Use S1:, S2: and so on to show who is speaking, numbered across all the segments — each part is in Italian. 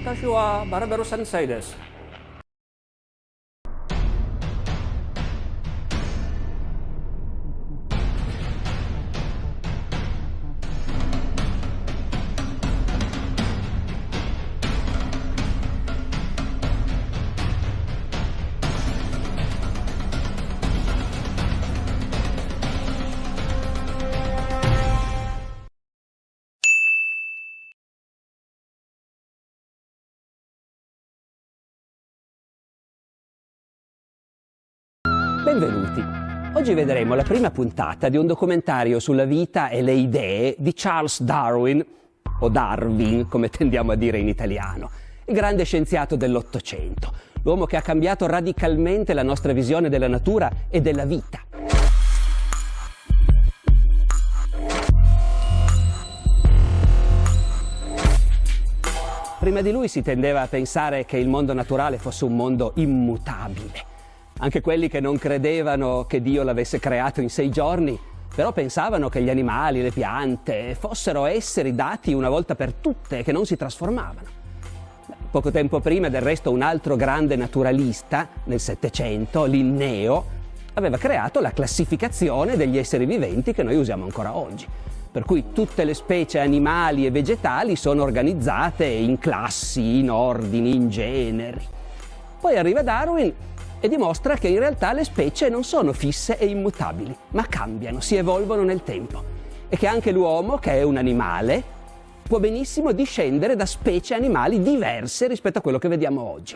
S1: 私はバラベル先生です。Benvenuti. Oggi vedremo la prima puntata di un documentario sulla vita e le idee di Charles Darwin, o Darwin, come tendiamo a dire in italiano, il grande scienziato dell'Ottocento, l'uomo che ha cambiato radicalmente la nostra visione della natura e della vita. Prima di lui si tendeva a pensare che il mondo naturale fosse un mondo immutabile. Anche quelli che non credevano che Dio l'avesse creato in 6 giorni, però pensavano che gli animali, le piante, fossero esseri dati una volta per tutte, che non si trasformavano. Poco tempo prima, del resto, un altro grande naturalista, nel Settecento, Linneo, aveva creato la classificazione degli esseri viventi che noi usiamo ancora oggi. Per cui tutte le specie animali e vegetali sono organizzate in classi, in ordini, in generi. Poi arriva Darwin e dimostra che in realtà le specie non sono fisse e immutabili, ma cambiano, si evolvono nel tempo, e che anche l'uomo, che è un animale, può benissimo discendere da specie animali diverse rispetto a quello che vediamo oggi.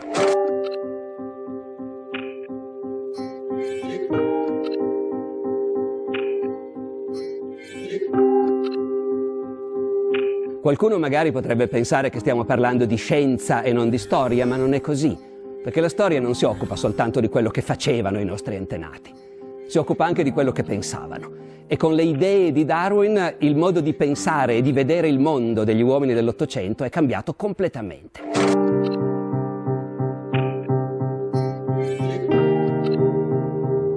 S1: Qualcuno magari potrebbe pensare che stiamo parlando di scienza e non di storia, ma non è così. Perché la storia non si occupa soltanto di quello che facevano i nostri antenati, si occupa anche di quello che pensavano. E con le idee di Darwin il modo di pensare e di vedere il mondo degli uomini dell'Ottocento è cambiato completamente.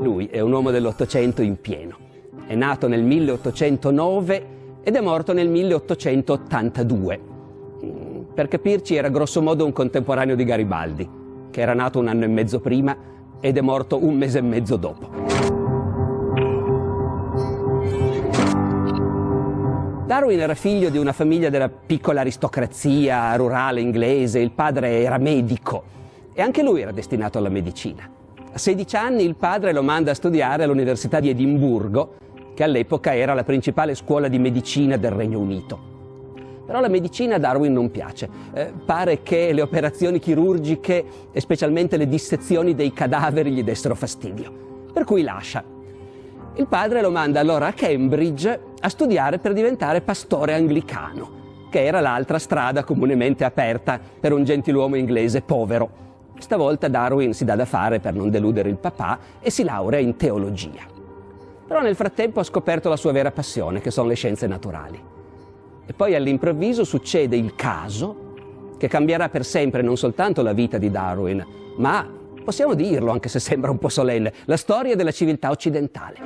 S1: Lui è un uomo dell'Ottocento in pieno. È nato nel 1809 ed è morto nel 1882. Per capirci, era grossomodo un contemporaneo di Garibaldi, che era nato 1 anno e mezzo prima ed è morto 1 mese e mezzo dopo. Darwin era figlio di una famiglia della piccola aristocrazia rurale inglese, il padre era medico e anche lui era destinato alla medicina. A 16 anni il padre lo manda a studiare all'Università di Edimburgo, che all'epoca era la principale scuola di medicina del Regno Unito. Però la medicina a Darwin non piace. Pare che le operazioni chirurgiche e specialmente le dissezioni dei cadaveri gli dessero fastidio, per cui lascia. Il padre lo manda allora a Cambridge a studiare per diventare pastore anglicano, che era l'altra strada comunemente aperta per un gentiluomo inglese povero. Stavolta Darwin si dà da fare per non deludere il papà e si laurea in teologia. Però nel frattempo ha scoperto la sua vera passione, che sono le scienze naturali. E poi all'improvviso succede il caso che cambierà per sempre non soltanto la vita di Darwin, ma, possiamo dirlo anche se sembra un po' solenne, la storia della civiltà occidentale.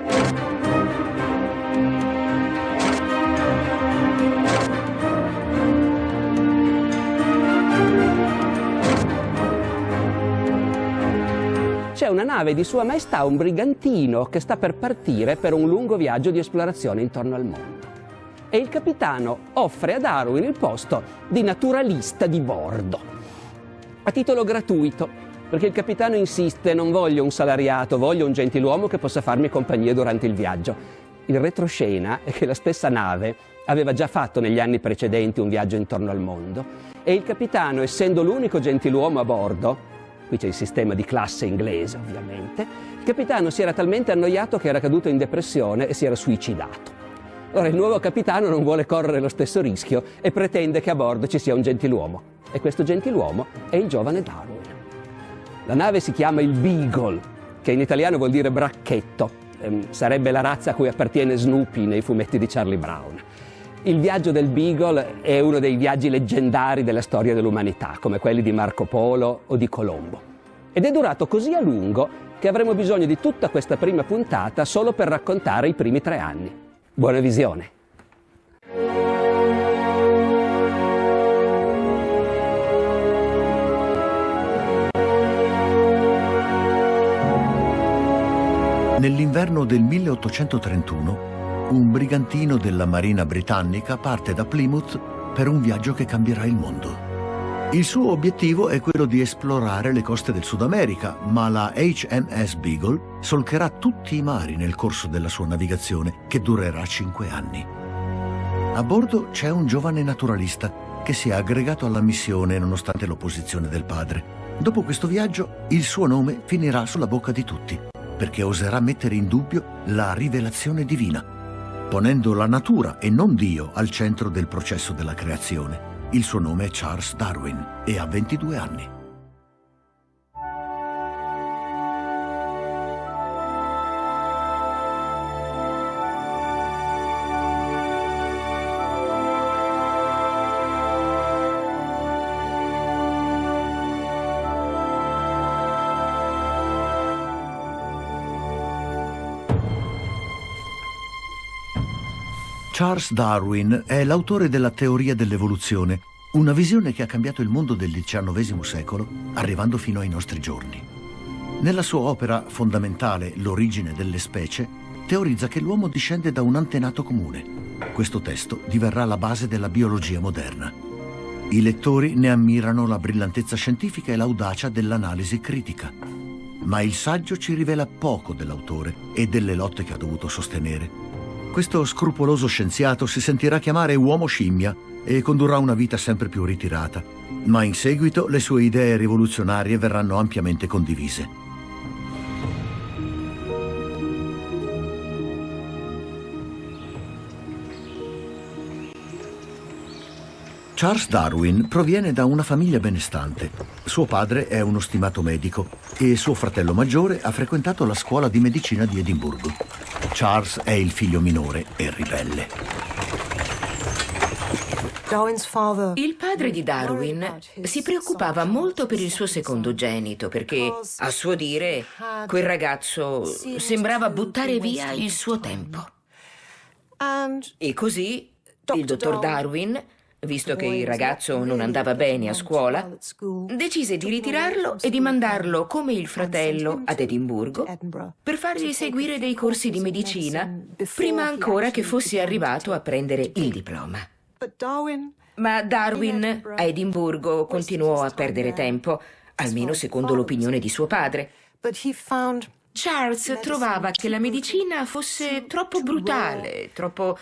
S1: C'è una nave di Sua Maestà, un brigantino, che sta per partire per un lungo viaggio di esplorazione intorno al mondo. E il capitano offre a Darwin il posto di naturalista di bordo, a titolo gratuito, perché il capitano insiste: non voglio un salariato, voglio un gentiluomo che possa farmi compagnia durante il viaggio. Il retroscena è che la stessa nave aveva già fatto negli anni precedenti un viaggio intorno al mondo e il capitano, essendo l'unico gentiluomo a bordo, qui c'è il sistema di classe inglese ovviamente, il capitano si era talmente annoiato che era caduto in depressione e si era suicidato. Ora il nuovo capitano non vuole correre lo stesso rischio e pretende che a bordo ci sia un gentiluomo. E questo gentiluomo è il giovane Darwin. La nave si chiama il Beagle, che in italiano vuol dire bracchetto. Sarebbe la razza a cui appartiene Snoopy nei fumetti di Charlie Brown. Il viaggio del Beagle è uno dei viaggi leggendari della storia dell'umanità, come quelli di Marco Polo o di Colombo. Ed è durato così a lungo che avremo bisogno di tutta questa prima puntata solo per raccontare i primi 3 anni. Buona visione!
S2: Nell'inverno del 1831, un brigantino della Marina britannica parte da Plymouth per un viaggio che cambierà il mondo. Il suo obiettivo è quello di esplorare le coste del Sud America, ma la HMS Beagle solcherà tutti i mari nel corso della sua navigazione, che durerà 5 anni. A bordo c'è un giovane naturalista che si è aggregato alla missione nonostante l'opposizione del padre. Dopo questo viaggio, il suo nome finirà sulla bocca di tutti, perché oserà mettere in dubbio la rivelazione divina, ponendo la natura e non Dio al centro del processo della creazione. Il suo nome è Charles Darwin e ha 22 anni. Charles Darwin è l'autore della teoria dell'evoluzione, una visione che ha cambiato il mondo del XIX secolo, arrivando fino ai nostri giorni. Nella sua opera fondamentale, L'origine delle specie, teorizza che l'uomo discende da un antenato comune. Questo testo diverrà la base della biologia moderna. I lettori ne ammirano la brillantezza scientifica e l'audacia dell'analisi critica. Ma il saggio ci rivela poco dell'autore e delle lotte che ha dovuto sostenere. Questo scrupoloso scienziato si sentirà chiamare uomo scimmia e condurrà una vita sempre più ritirata, ma in seguito le sue idee rivoluzionarie verranno ampiamente condivise. Charles Darwin proviene da una famiglia benestante. Suo padre è uno stimato medico e suo fratello maggiore ha frequentato la scuola di medicina di Edimburgo. Charles è il figlio minore e ribelle.
S3: Il padre di Darwin si preoccupava molto per il suo secondogenito perché, a suo dire, quel ragazzo sembrava buttare via il suo tempo. E così il dottor Darwin, visto che il ragazzo non andava bene a scuola, decise di ritirarlo e di mandarlo, come il fratello, ad Edimburgo per fargli seguire dei corsi di medicina prima ancora che fosse arrivato a prendere il diploma. Ma Darwin a Edimburgo continuò a perdere tempo, almeno secondo l'opinione di suo padre. Charles trovava che la medicina fosse troppo brutale, troppo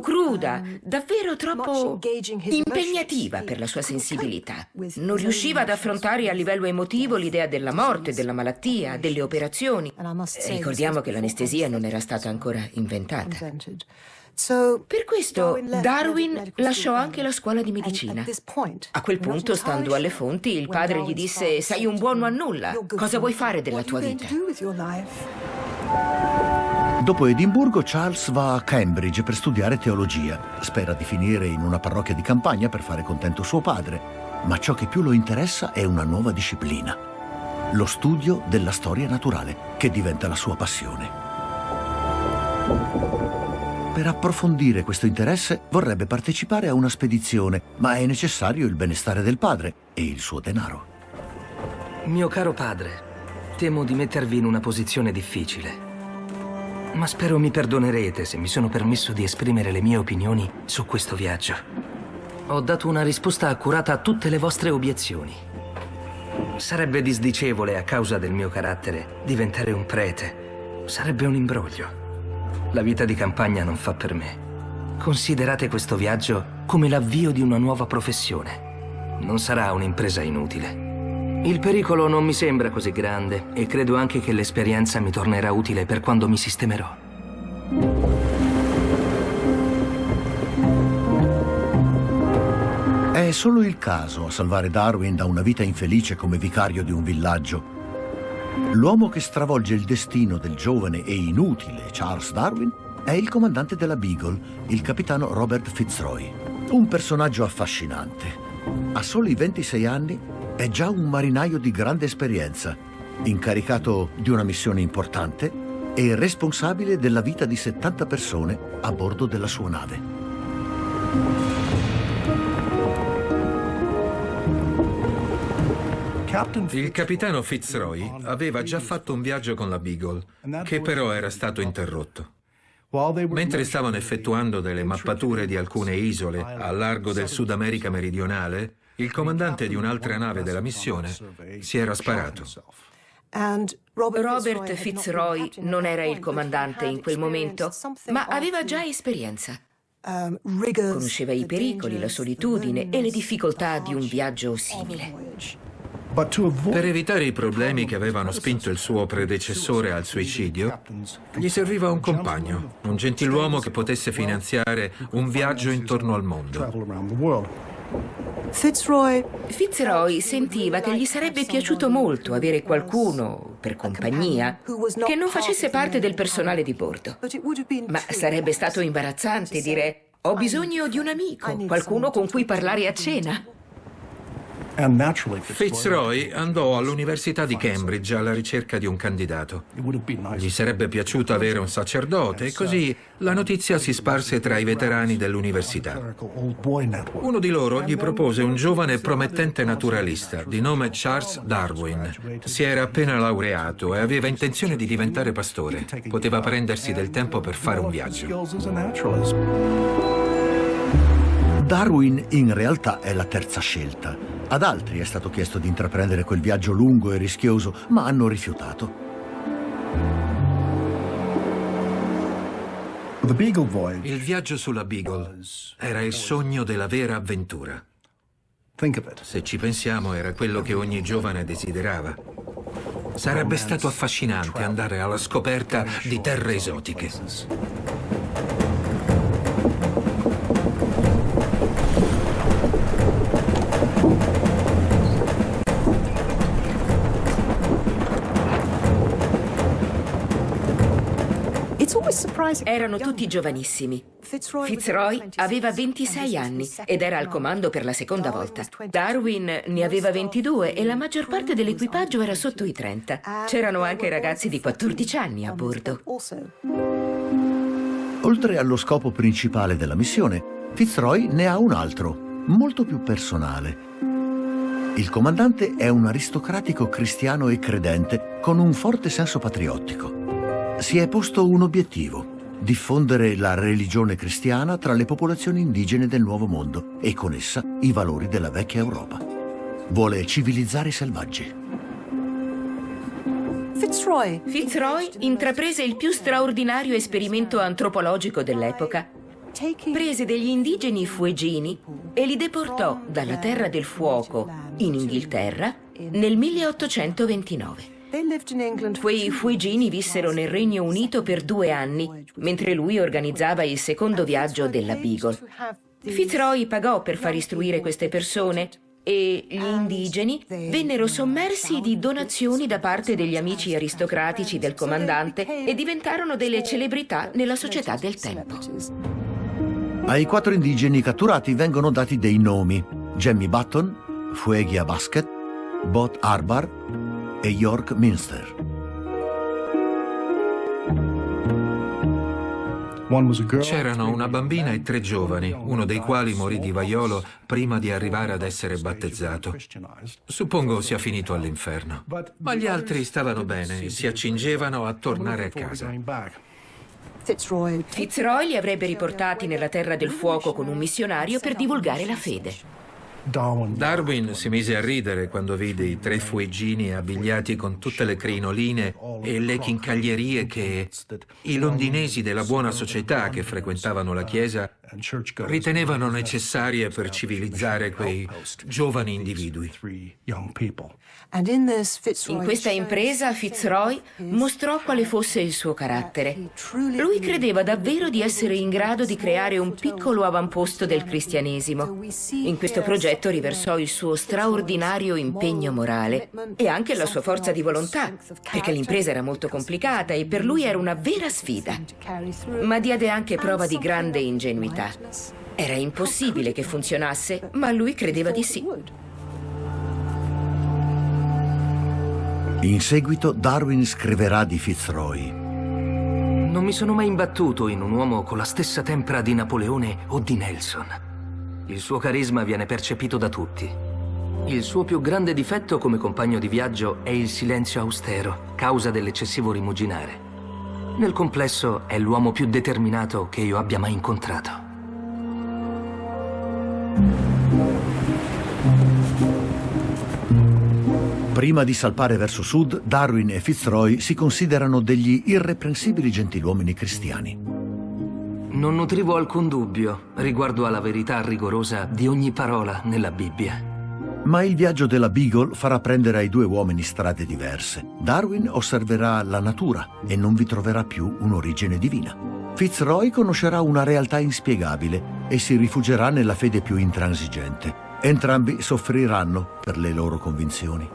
S3: cruda, davvero troppo impegnativa per la sua sensibilità. Non riusciva ad affrontare a livello emotivo l'idea della morte, della malattia, delle operazioni. Ricordiamo che l'anestesia non era stata ancora inventata. Per questo Darwin lasciò anche la scuola di medicina. A quel punto, stando alle fonti, il padre gli disse: «Sei un buono a nulla, cosa vuoi fare della tua vita?»
S2: Dopo Edimburgo, Charles va a Cambridge per studiare teologia. Spera di finire in una parrocchia di campagna per fare contento suo padre, ma ciò che più lo interessa è una nuova disciplina: lo studio della storia naturale, che diventa la sua passione. Per approfondire questo interesse vorrebbe partecipare a una spedizione, ma è necessario il benestare del padre e il suo denaro.
S4: Mio caro padre, temo di mettervi in una posizione difficile, ma spero mi perdonerete se mi sono permesso di esprimere le mie opinioni su questo viaggio. Ho dato una risposta accurata a tutte le vostre obiezioni. Sarebbe disdicevole, a causa del mio carattere, diventare un prete. Sarebbe un imbroglio. La vita di campagna non fa per me. Considerate questo viaggio come l'avvio di una nuova professione. Non sarà un'impresa inutile. Il pericolo non mi sembra così grande e credo anche che l'esperienza mi tornerà utile per quando mi sistemerò.
S2: È solo il caso a salvare Darwin da una vita infelice come vicario di un villaggio. L'uomo che stravolge il destino del giovane e inutile Charles Darwin è il comandante della Beagle, il capitano Robert Fitzroy. Un personaggio affascinante. A soli 26 anni è già un marinaio di grande esperienza, incaricato di una missione importante e responsabile della vita di 70 persone a bordo della sua nave.
S5: Il capitano Fitzroy aveva già fatto un viaggio con la Beagle, che però era stato interrotto. Mentre stavano effettuando delle mappature di alcune isole a largo del Sud America meridionale, il comandante di un'altra nave della missione si era sparato.
S3: Robert Fitzroy non era il comandante in quel momento, ma aveva già esperienza. Conosceva i pericoli, la solitudine e le difficoltà di un viaggio simile.
S5: Per evitare i problemi che avevano spinto il suo predecessore al suicidio, gli serviva un compagno, un gentiluomo che potesse finanziare un viaggio intorno al mondo.
S3: Fitzroy sentiva che gli sarebbe piaciuto molto avere qualcuno, per compagnia, che non facesse parte del personale di bordo. Ma sarebbe stato imbarazzante dire: ho bisogno di un amico, qualcuno con cui parlare a cena.
S5: Fitzroy andò all'Università di Cambridge alla ricerca di un candidato. Gli sarebbe piaciuto avere un sacerdote e così la notizia si sparse tra i veterani dell'università. Uno di loro gli propose un giovane e promettente naturalista di nome Charles Darwin. Si era appena laureato e aveva intenzione di diventare pastore. Poteva prendersi del tempo per fare un viaggio.
S2: Darwin in realtà è la terza scelta. Ad altri è stato chiesto di intraprendere quel viaggio lungo e rischioso, ma hanno rifiutato.
S5: Il viaggio sulla Beagle era il sogno della vera avventura. Se ci pensiamo, era quello che ogni giovane desiderava. Sarebbe stato affascinante andare alla scoperta di terre esotiche.
S3: Erano tutti giovanissimi. Fitzroy aveva 26 anni ed era al comando per la seconda volta. Darwin ne aveva 22 e la maggior parte dell'equipaggio era sotto i 30. C'erano anche ragazzi di 14 anni a bordo.
S2: Oltre allo scopo principale della missione, Fitzroy ne ha un altro, molto più personale. Il comandante è un aristocratico cristiano e credente con un forte senso patriottico. Si è posto un obiettivo: diffondere la religione cristiana tra le popolazioni indigene del Nuovo Mondo e con essa i valori della vecchia Europa. Vuole civilizzare i selvaggi.
S3: Fitzroy intraprese il più straordinario esperimento antropologico dell'epoca. Prese degli indigeni fueggini e li deportò dalla Terra del Fuoco in Inghilterra nel 1829. Quei fueggini vissero nel Regno Unito per 2 anni, mentre lui organizzava il secondo viaggio della Beagle. Fitzroy pagò per far istruire queste persone e gli indigeni vennero sommersi di donazioni da parte degli amici aristocratici del comandante e diventarono delle celebrità nella società del tempo.
S2: Ai 4 indigeni catturati vengono dati dei nomi: Jemmy Button, Fuegia Basket, Bot Arbar e York Minster.
S5: C'erano una bambina e 3 giovani, uno dei quali morì di vaiolo prima di arrivare ad essere battezzato. Suppongo sia finito all'inferno. Ma gli altri stavano bene e si accingevano a tornare a casa.
S3: Fitzroy li avrebbe riportati nella Terra del Fuoco con un missionario per divulgare la fede.
S5: Darwin si mise a ridere quando vide i 3 fueggini abbigliati con tutte le crinoline e le chincaglierie che i londinesi della buona società che frequentavano la chiesa ritenevano necessarie per civilizzare quei giovani individui.
S3: In questa impresa Fitzroy mostrò quale fosse il suo carattere. Lui credeva davvero di essere in grado di creare un piccolo avamposto del cristianesimo. In questo progetto riversò il suo straordinario impegno morale e anche la sua forza di volontà, perché l'impresa era molto complicata e per lui era una vera sfida. Ma diede anche prova di grande ingenuità. Era impossibile che funzionasse, ma lui credeva di sì.
S2: In seguito Darwin scriverà di Fitzroy:
S4: non mi sono mai imbattuto in un uomo con la stessa tempra di Napoleone o di Nelson. Il suo carisma viene percepito da tutti. Il suo più grande difetto come compagno di viaggio è il silenzio austero, causa dell'eccessivo rimuginare. Nel complesso è l'uomo più determinato che io abbia mai incontrato.
S2: Prima di salpare verso sud, Darwin e Fitzroy si considerano degli irreprensibili gentiluomini cristiani.
S4: Non nutrivo alcun dubbio riguardo alla verità rigorosa di ogni parola nella Bibbia.
S2: Ma il viaggio della Beagle farà prendere ai due uomini strade diverse. Darwin osserverà la natura e non vi troverà più un'origine divina. Fitzroy conoscerà una realtà inspiegabile e si rifugierà nella fede più intransigente. Entrambi soffriranno per le loro convinzioni.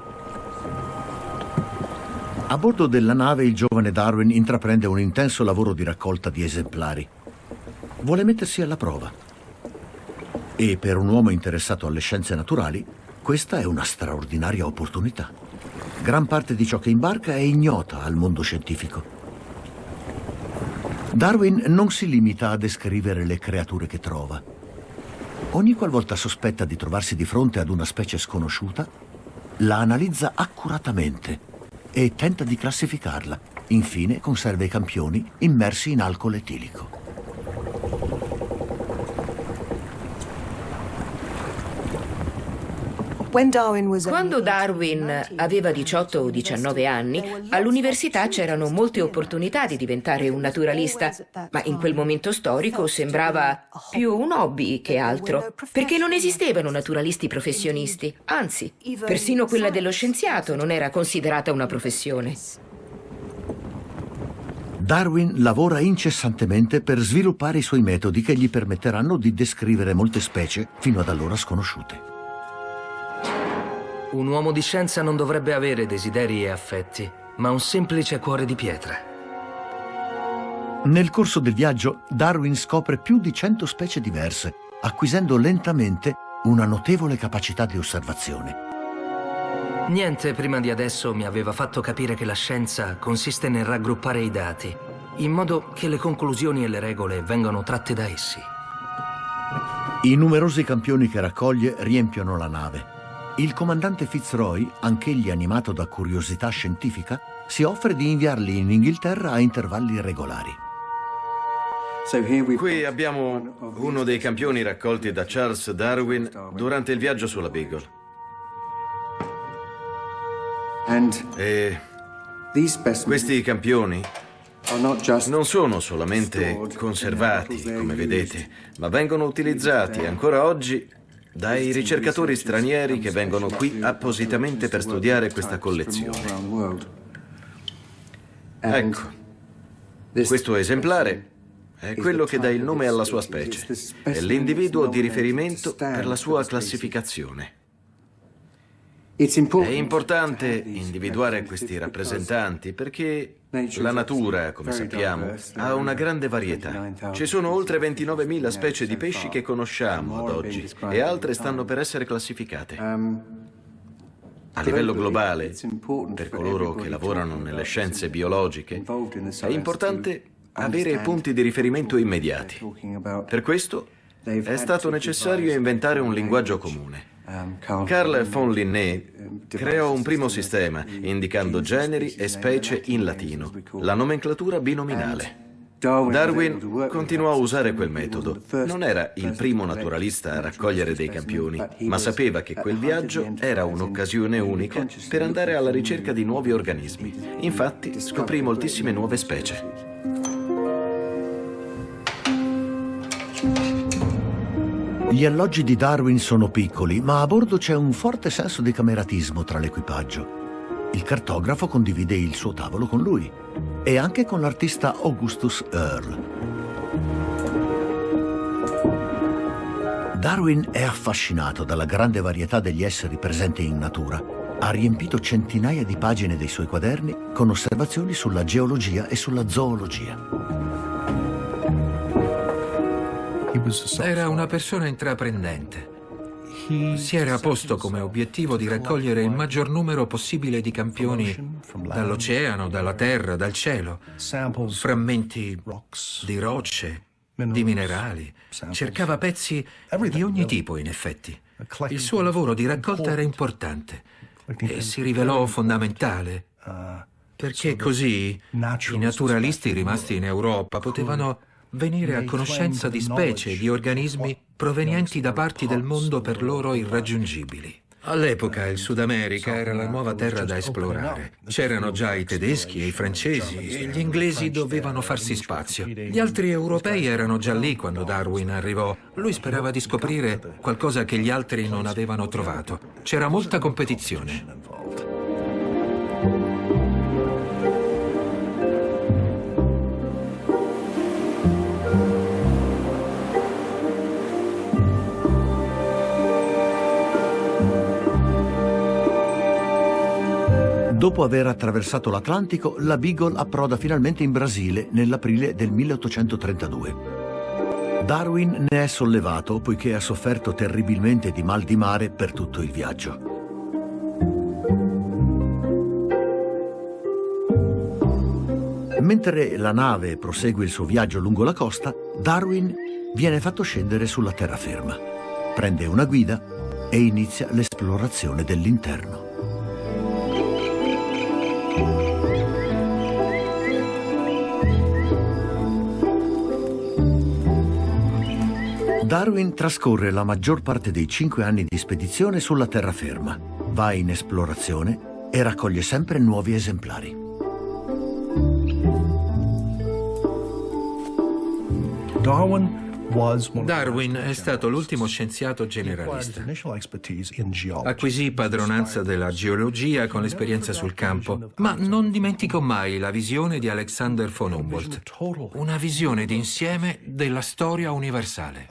S2: A bordo della nave il giovane Darwin intraprende un intenso lavoro di raccolta di esemplari. Vuole mettersi alla prova. E per un uomo interessato alle scienze naturali, questa è una straordinaria opportunità. Gran parte di ciò che imbarca è ignota al mondo scientifico. Darwin non si limita a descrivere le creature che trova. Ogni qualvolta sospetta di trovarsi di fronte ad una specie sconosciuta, la analizza accuratamente e tenta di classificarla. Infine conserva i campioni immersi in alcol etilico.
S3: Quando Darwin aveva 18 o 19 anni, all'università c'erano molte opportunità di diventare un naturalista, ma in quel momento storico sembrava più un hobby che altro, perché non esistevano naturalisti professionisti, anzi, persino quella dello scienziato non era considerata una professione.
S2: Darwin lavora incessantemente per sviluppare i suoi metodi che gli permetteranno di descrivere molte specie fino ad allora sconosciute.
S4: Un uomo di scienza non dovrebbe avere desideri e affetti, ma un semplice cuore di pietra.
S2: Nel corso del viaggio, Darwin scopre più di 100 specie diverse, acquisendo lentamente una notevole capacità di osservazione.
S4: Niente prima di adesso mi aveva fatto capire che la scienza consiste nel raggruppare i dati, in modo che le conclusioni e le regole vengano tratte da essi.
S2: I numerosi campioni che raccoglie riempiono la nave. Il comandante Fitzroy, anch'egli animato da curiosità scientifica, si offre di inviarli in Inghilterra a intervalli regolari.
S6: Qui abbiamo uno dei campioni raccolti da Charles Darwin durante il viaggio sulla Beagle. E questi campioni non sono solamente conservati, come vedete, ma vengono utilizzati ancora oggi dai ricercatori stranieri che vengono qui appositamente per studiare questa collezione. Ecco, questo esemplare è quello che dà il nome alla sua specie, è l'individuo di riferimento per la sua classificazione. È importante individuare questi rappresentanti perché la natura, come sappiamo, ha una grande varietà. Ci sono oltre 29.000 specie di pesci che conosciamo ad oggi e altre stanno per essere classificate. A livello globale, per coloro che lavorano nelle scienze biologiche, è importante avere punti di riferimento immediati. Per questo è stato necessario inventare un linguaggio comune. Carl von Linné creò un primo sistema indicando generi e specie in latino, la nomenclatura binominale. Darwin continuò a usare quel metodo. Non era il primo naturalista a raccogliere dei campioni, ma sapeva che quel viaggio era un'occasione unica per andare alla ricerca di nuovi organismi. Infatti scoprì moltissime nuove specie.
S2: Gli alloggi di Darwin sono piccoli, ma a bordo c'è un forte senso di cameratismo tra l'equipaggio. Il cartografo condivide il suo tavolo con lui e anche con l'artista Augustus Earle. Darwin è affascinato dalla grande varietà degli esseri presenti in natura. Ha riempito centinaia di pagine dei suoi quaderni con osservazioni sulla geologia e sulla zoologia.
S5: Era una persona intraprendente. Si era posto come obiettivo di raccogliere il maggior numero possibile di campioni dall'oceano, dalla terra, dal cielo, frammenti di rocce, di minerali. Cercava pezzi di ogni tipo, in effetti. Il suo lavoro di raccolta era importante e si rivelò fondamentale, perché così i naturalisti rimasti in Europa potevano venire a conoscenza di specie e di organismi provenienti da parti del mondo per loro irraggiungibili. All'epoca il Sud America era la nuova terra da esplorare. C'erano già i tedeschi e i francesi e gli inglesi dovevano farsi spazio. Gli altri europei erano già lì quando Darwin arrivò. Lui sperava di scoprire qualcosa che gli altri non avevano trovato. C'era molta competizione.
S2: Dopo aver attraversato l'Atlantico, la Beagle approda finalmente in Brasile nell'aprile del 1832. Darwin ne è sollevato poiché ha sofferto terribilmente di mal di mare per tutto il viaggio. Mentre la nave prosegue il suo viaggio lungo la costa, Darwin viene fatto scendere sulla terraferma. Prende una guida e inizia l'esplorazione dell'interno. Darwin trascorre la maggior parte dei 5 anni di spedizione sulla terraferma, va in esplorazione e raccoglie sempre nuovi esemplari.
S5: Darwin è stato l'ultimo scienziato generalista. Acquisì padronanza della geologia con l'esperienza sul campo, ma non dimenticò mai la visione di Alexander von Humboldt, una visione d'insieme della storia universale.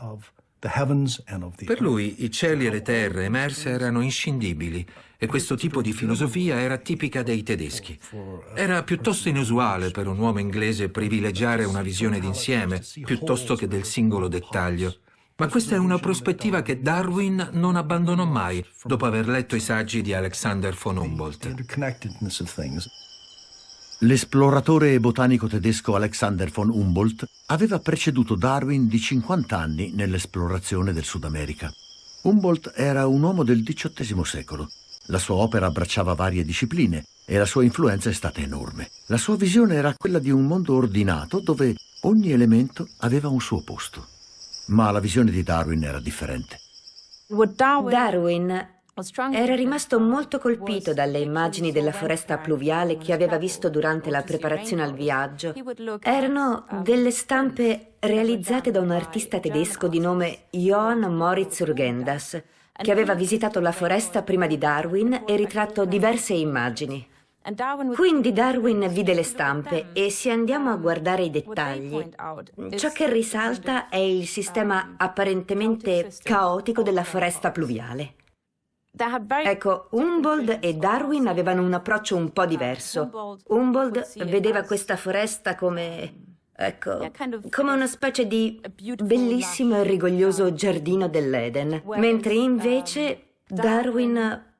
S5: Per lui i cieli e le terre emerse erano inscindibili e questo tipo di filosofia era tipica dei tedeschi. Era piuttosto inusuale per un uomo inglese privilegiare una visione d'insieme piuttosto che del singolo dettaglio. Ma questa è una prospettiva che Darwin non abbandonò mai dopo aver letto i saggi di Alexander von Humboldt.
S2: L'esploratore e botanico tedesco Alexander von Humboldt aveva preceduto Darwin di 50 anni nell'esplorazione del Sud America. Humboldt era un uomo del XVIII secolo. La sua opera abbracciava varie discipline e la sua influenza è stata enorme. La sua visione era quella di un mondo ordinato dove ogni elemento aveva un suo posto. Ma la visione di Darwin era differente.
S7: Darwin era rimasto molto colpito dalle immagini della foresta pluviale che aveva visto durante la preparazione al viaggio. Erano delle stampe realizzate da un artista tedesco di nome Johann Moritz Urgendas, che aveva visitato la foresta prima di Darwin e ritratto diverse immagini. Quindi Darwin vide le stampe e se andiamo a guardare i dettagli, ciò che risalta è il sistema apparentemente caotico della foresta pluviale. Ecco, Humboldt e Darwin avevano un approccio un po' diverso. Humboldt vedeva questa foresta come una specie di bellissimo e rigoglioso giardino dell'Eden, mentre invece Darwin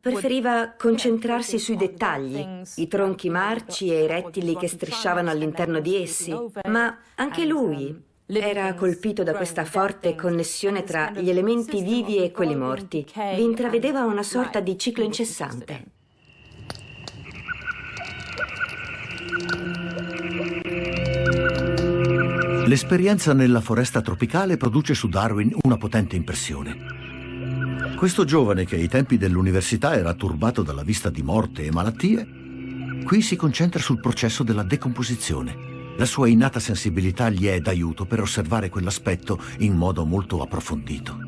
S7: preferiva concentrarsi sui dettagli, i tronchi marci e i rettili che strisciavano all'interno di essi, ma anche lui era colpito da questa forte connessione tra gli elementi vivi e quelli morti. Vi intravedeva una sorta di ciclo incessante.
S2: L'esperienza nella foresta tropicale produce su Darwin una potente impressione. Questo giovane, che ai tempi dell'università era turbato dalla vista di morte e malattie, qui si concentra sul processo della decomposizione. La sua innata sensibilità gli è d'aiuto per osservare quell'aspetto in modo molto approfondito.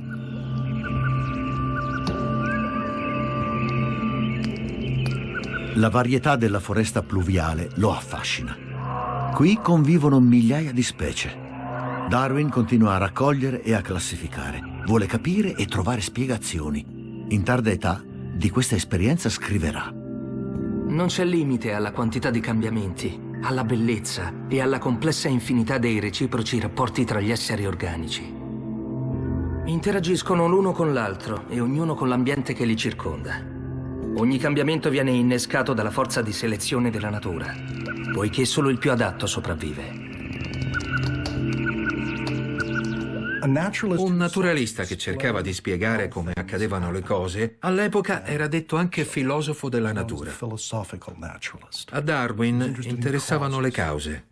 S2: La varietà della foresta pluviale lo affascina. Qui convivono migliaia di specie. Darwin continua a raccogliere e a classificare. Vuole capire e trovare spiegazioni. In tarda età, di questa esperienza scriverà.
S4: Non c'è limite alla quantità di cambiamenti, alla bellezza e alla complessa infinità dei reciproci rapporti tra gli esseri organici. Interagiscono l'uno con l'altro e ognuno con l'ambiente che li circonda. Ogni cambiamento viene innescato dalla forza di selezione della natura, poiché solo il più adatto sopravvive.
S5: Un naturalista che cercava di spiegare come accadevano le cose, all'epoca era detto anche filosofo della natura. A Darwin interessavano le cause.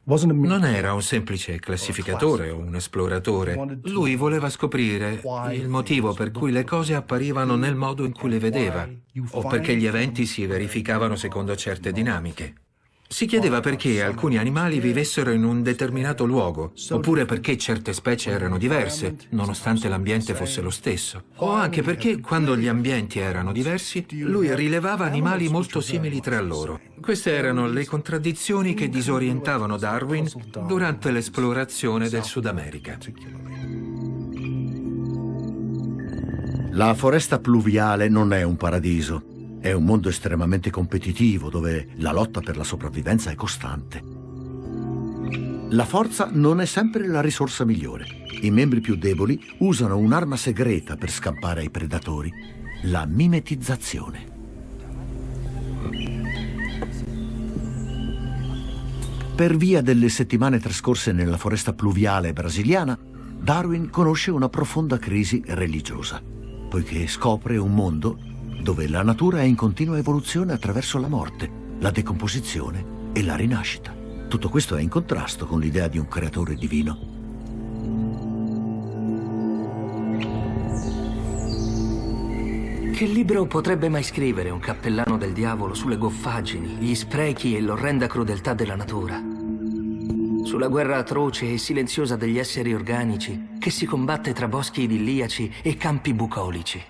S5: Non era un semplice classificatore o un esploratore. Lui voleva scoprire il motivo per cui le cose apparivano nel modo in cui le vedeva, o perché gli eventi si verificavano secondo certe dinamiche. Si chiedeva perché alcuni animali vivessero in un determinato luogo, oppure perché certe specie erano diverse, nonostante l'ambiente fosse lo stesso. O anche perché, quando gli ambienti erano diversi, lui rilevava animali molto simili tra loro. Queste erano le contraddizioni che disorientavano Darwin durante l'esplorazione del Sud America.
S2: La foresta pluviale non è un paradiso. È un mondo estremamente competitivo dove la lotta per la sopravvivenza è costante. La forza non è sempre la risorsa migliore. I membri più deboli usano un'arma segreta per scampare ai predatori: la mimetizzazione. Per via delle settimane trascorse nella foresta pluviale brasiliana, Darwin conosce una profonda crisi religiosa, poiché scopre un mondo dove la natura è in continua evoluzione attraverso la morte, la decomposizione e la rinascita. Tutto questo è in contrasto con l'idea di un creatore divino.
S4: Che libro potrebbe mai scrivere un cappellano del diavolo sulle goffaggini, gli sprechi e l'orrenda crudeltà della natura? Sulla guerra atroce e silenziosa degli esseri organici che si combatte tra boschi idilliaci e campi bucolici?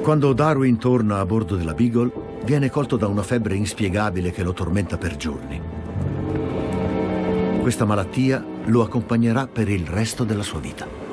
S2: Quando Darwin torna a bordo della Beagle, viene colto da una febbre inspiegabile che lo tormenta per giorni. Questa malattia lo accompagnerà per il resto della sua vita.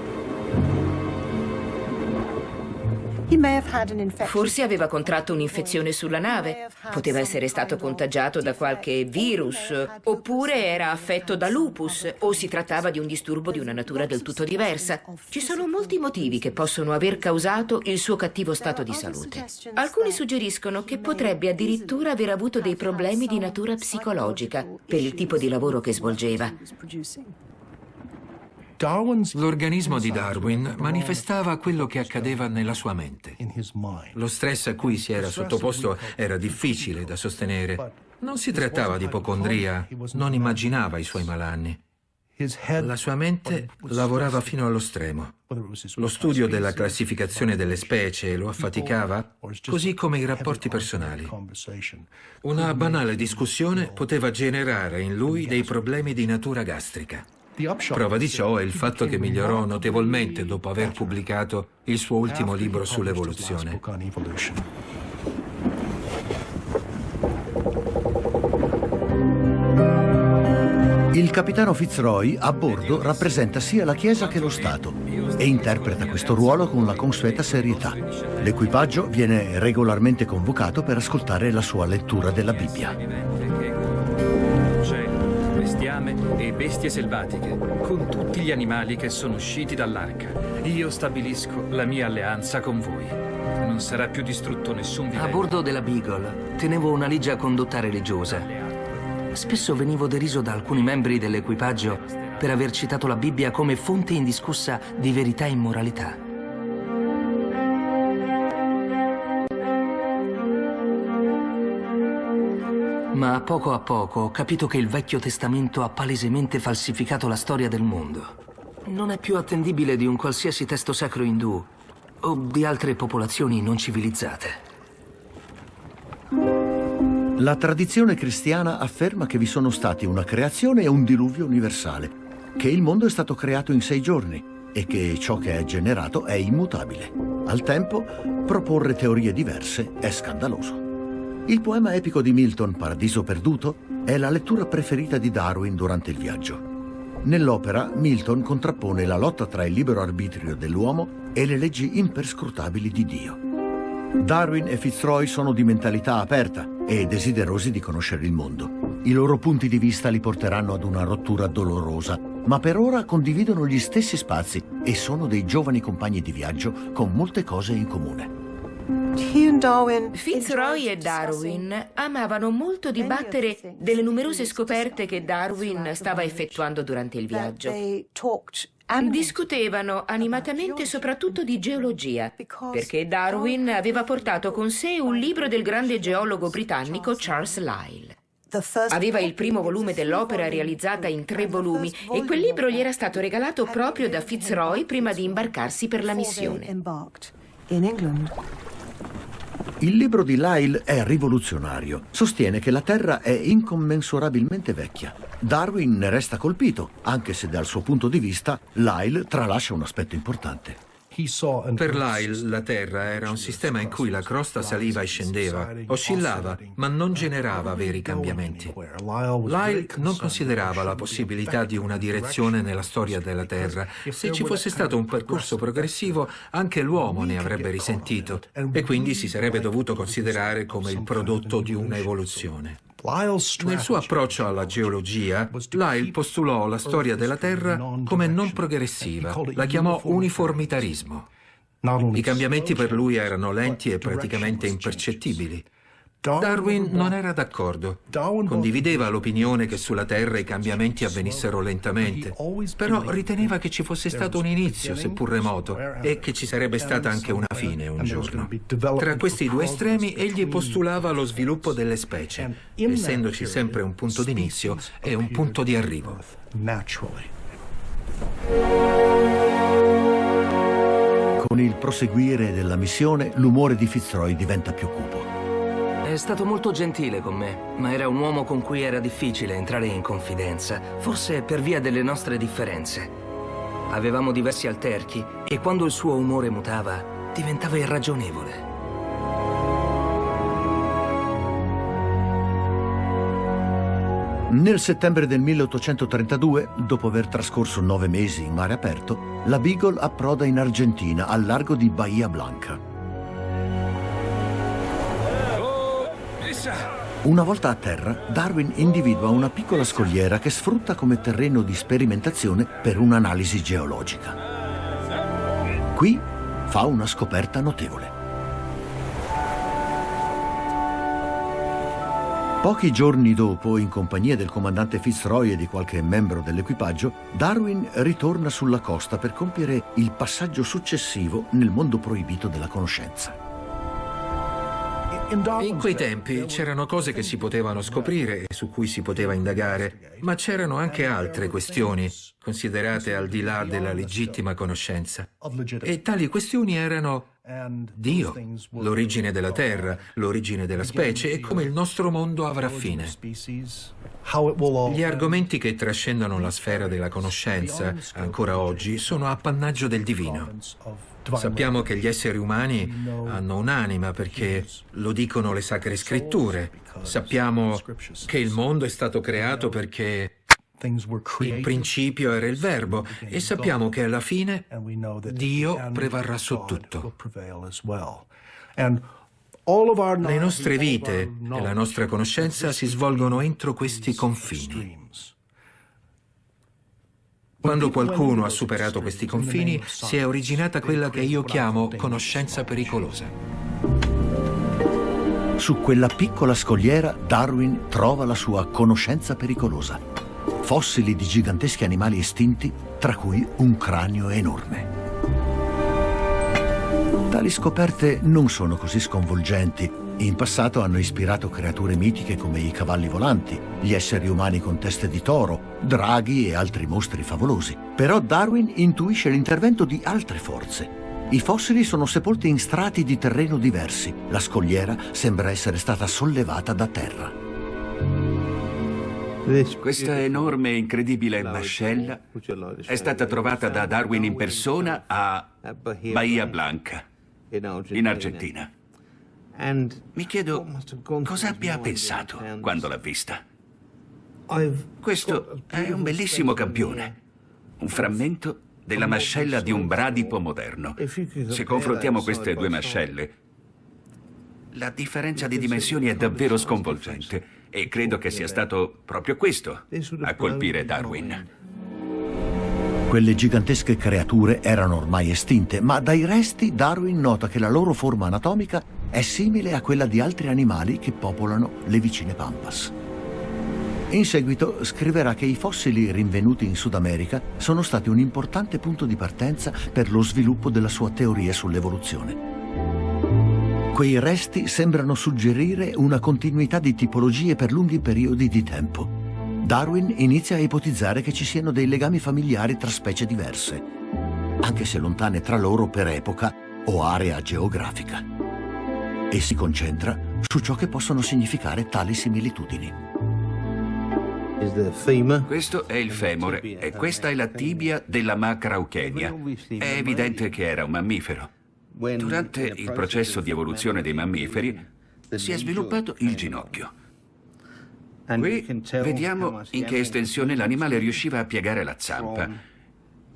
S3: Forse aveva contratto un'infezione sulla nave, poteva essere stato contagiato da qualche virus, oppure era affetto da lupus, o si trattava di un disturbo di una natura del tutto diversa. Ci sono molti motivi che possono aver causato il suo cattivo stato di salute. Alcuni suggeriscono che potrebbe addirittura aver avuto dei problemi di natura psicologica per il tipo di lavoro che svolgeva.
S5: L'organismo di Darwin manifestava quello che accadeva nella sua mente. Lo stress a cui si era sottoposto era difficile da sostenere. Non si trattava di ipocondria, non immaginava i suoi malanni. La sua mente lavorava fino allo stremo. Lo studio della classificazione delle specie lo affaticava, così come i rapporti personali. Una banale discussione poteva generare in lui dei problemi di natura gastrica. Prova di ciò è il fatto che migliorò notevolmente dopo aver pubblicato il suo ultimo libro sull'evoluzione.
S2: Il capitano Fitzroy a bordo rappresenta sia la Chiesa che lo Stato e interpreta questo ruolo con la consueta serietà. L'equipaggio viene regolarmente convocato per ascoltare la sua lettura della Bibbia.
S8: E bestie selvatiche, con tutti gli animali che sono usciti dall'arca. Io stabilisco la mia alleanza con voi. Non sarà più distrutto nessun vivente.
S4: A bordo della Beagle tenevo una ligia condotta religiosa. Spesso venivo deriso da alcuni membri dell'equipaggio per aver citato la Bibbia come fonte indiscussa di verità e moralità. Ma a poco ho capito che il Vecchio Testamento ha palesemente falsificato la storia del mondo. Non è più attendibile di un qualsiasi testo sacro indù o di altre popolazioni non civilizzate.
S2: La tradizione cristiana afferma che vi sono stati una creazione e un diluvio universale, che il mondo è stato creato in 6 giorni e che ciò che è generato è immutabile. Al tempo, proporre teorie diverse è scandaloso. Il poema epico di Milton, Paradiso perduto, è la lettura preferita di Darwin durante il viaggio. Nell'opera, Milton contrappone la lotta tra il libero arbitrio dell'uomo e le leggi imperscrutabili di Dio. Darwin e Fitzroy sono di mentalità aperta e desiderosi di conoscere il mondo. I loro punti di vista li porteranno ad una rottura dolorosa ma per ora condividono gli stessi spazi e sono dei giovani compagni di viaggio con molte cose in comune.
S3: Fitzroy e Darwin amavano molto dibattere delle numerose scoperte che Darwin stava effettuando durante il viaggio. Discutevano animatamente soprattutto di geologia, perché Darwin aveva portato con sé un libro del grande geologo britannico Charles Lyell. Aveva il primo volume dell'opera realizzata in 3 volumi e quel libro gli era stato regalato proprio da Fitzroy prima di imbarcarsi per la missione.
S2: Il libro di Lyell è rivoluzionario. Sostiene che la Terra è incommensurabilmente vecchia. Darwin ne resta colpito, anche se dal suo punto di vista Lyell tralascia un aspetto importante.
S5: Per Lyell la Terra era un sistema in cui la crosta saliva e scendeva, oscillava, ma non generava veri cambiamenti. Lyell non considerava la possibilità di una direzione nella storia della Terra. Se ci fosse stato un percorso progressivo, anche l'uomo ne avrebbe risentito e quindi si sarebbe dovuto considerare come il prodotto di un'evoluzione. Nel suo approccio alla geologia, Lyell postulò la storia della Terra come non progressiva, la chiamò uniformitarismo. I cambiamenti per lui erano lenti e praticamente impercettibili. Darwin non era d'accordo. Condivideva l'opinione che sulla Terra i cambiamenti avvenissero lentamente, però riteneva che ci fosse stato un inizio, seppur remoto, e che ci sarebbe stata anche una fine un giorno. Tra questi 2 estremi, egli postulava lo sviluppo delle specie, essendoci sempre un punto d'inizio e un punto di arrivo.
S2: Con il proseguire della missione, l'umore di Fitzroy diventa più cupo.
S4: È stato molto gentile con me, ma era un uomo con cui era difficile entrare in confidenza, forse per via delle nostre differenze. Avevamo diversi alterchi e quando il suo umore mutava, diventava irragionevole.
S2: Nel settembre del 1832, dopo aver trascorso 9 mesi in mare aperto, la Beagle approda in Argentina, al largo di Bahia Blanca. Una volta a terra, Darwin individua una piccola scogliera che sfrutta come terreno di sperimentazione per un'analisi geologica. Qui fa una scoperta notevole. Pochi giorni dopo, in compagnia del comandante Fitzroy e di qualche membro dell'equipaggio, Darwin ritorna sulla costa per compiere il passaggio successivo nel mondo proibito della conoscenza.
S5: In quei tempi c'erano cose che si potevano scoprire e su cui si poteva indagare, ma c'erano anche altre questioni, considerate al di là della legittima conoscenza. E tali questioni erano Dio, l'origine della Terra, l'origine della specie e come il nostro mondo avrà fine. Gli argomenti che trascendono la sfera della conoscenza, ancora oggi, sono appannaggio del divino. Sappiamo che gli esseri umani hanno un'anima perché lo dicono le sacre scritture. Sappiamo che il mondo è stato creato perché il principio era il verbo e sappiamo che alla fine Dio prevarrà su tutto. Le nostre vite e la nostra conoscenza si svolgono entro questi confini. Quando qualcuno ha superato questi confini, si è originata quella che io chiamo conoscenza pericolosa.
S2: Su quella piccola scogliera, Darwin trova la sua conoscenza pericolosa. Fossili di giganteschi animali estinti, tra cui un cranio enorme. Tali scoperte non sono così sconvolgenti. In passato hanno ispirato creature mitiche come i cavalli volanti, gli esseri umani con teste di toro, draghi e altri mostri favolosi. Però Darwin intuisce l'intervento di altre forze. I fossili sono sepolti in strati di terreno diversi. La scogliera sembra essere stata sollevata da terra.
S9: Questa enorme e incredibile mascella è stata trovata da Darwin in persona a Bahia Blanca, in Argentina. Mi chiedo cosa abbia pensato quando l'ha vista. Questo è un bellissimo campione, un frammento della mascella di un bradipo moderno. Se confrontiamo queste 2 mascelle, la differenza di dimensioni è davvero sconvolgente e credo che sia stato proprio questo a colpire Darwin.
S2: Quelle gigantesche creature erano ormai estinte, ma dai resti Darwin nota che la loro forma anatomica è simile a quella di altri animali che popolano le vicine Pampas. In seguito scriverà che i fossili rinvenuti in Sud America sono stati un importante punto di partenza per lo sviluppo della sua teoria sull'evoluzione. Quei resti sembrano suggerire una continuità di tipologie per lunghi periodi di tempo. Darwin inizia a ipotizzare che ci siano dei legami familiari tra specie diverse, anche se lontane tra loro per epoca o area geografica, e si concentra su ciò che possono significare tali similitudini.
S9: Questo è il femore e questa è la tibia della Macrauchenia. È evidente che era un mammifero. Durante il processo di evoluzione dei mammiferi si è sviluppato il ginocchio. Qui vediamo in che estensione l'animale riusciva a piegare la zampa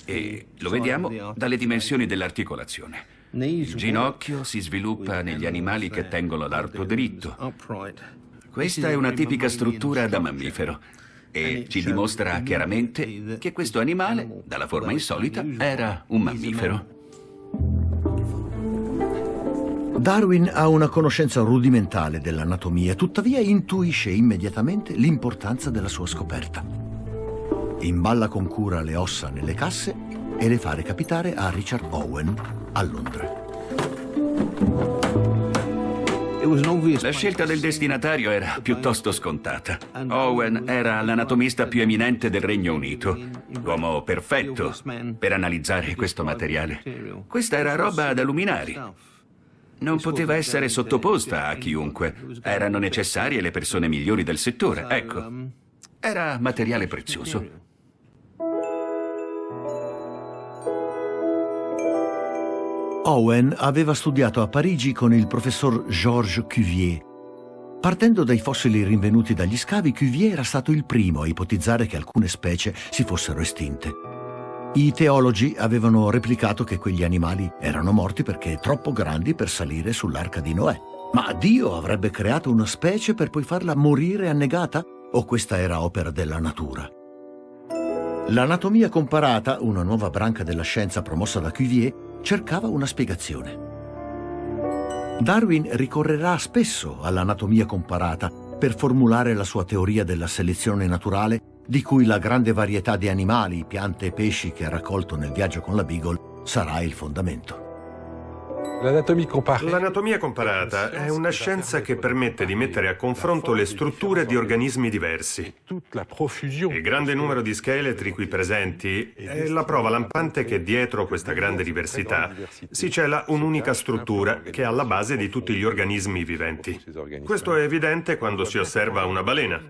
S9: e lo vediamo dalle dimensioni dell'articolazione. Il ginocchio si sviluppa negli animali che tengono l'arto dritto. Questa è una tipica struttura da mammifero e ci dimostra chiaramente che questo animale, dalla forma insolita, era un mammifero.
S2: Darwin ha una conoscenza rudimentale dell'anatomia, tuttavia intuisce immediatamente l'importanza della sua scoperta. Imballa con cura le ossa nelle casse e le fa recapitare a Richard Owen a Londra.
S9: La scelta del destinatario era piuttosto scontata. Owen era l'anatomista più eminente del Regno Unito, l'uomo perfetto per analizzare questo materiale. Questa era roba da luminari. Non poteva essere sottoposta a chiunque. Erano necessarie le persone migliori del settore. Ecco, era materiale prezioso.
S2: Owen aveva studiato a Parigi con il professor Georges Cuvier. Partendo dai fossili rinvenuti dagli scavi, Cuvier era stato il primo a ipotizzare che alcune specie si fossero estinte. I teologi avevano replicato che quegli animali erano morti perché troppo grandi per salire sull'arca di Noè. Ma Dio avrebbe creato una specie per poi farla morire annegata? O questa era opera della natura? L'anatomia comparata, una nuova branca della scienza promossa da Cuvier, cercava una spiegazione. Darwin ricorrerà spesso all'anatomia comparata per formulare la sua teoria della selezione naturale, di cui la grande varietà di animali, piante e pesci che ha raccolto nel viaggio con la Beagle sarà il fondamento.
S10: L'anatomia comparata è una scienza che permette di mettere a confronto le strutture di organismi diversi. Il grande numero di scheletri qui presenti è la prova lampante che dietro questa grande diversità si cela un'unica struttura che è alla base di tutti gli organismi viventi. Questo è evidente quando si osserva una balena.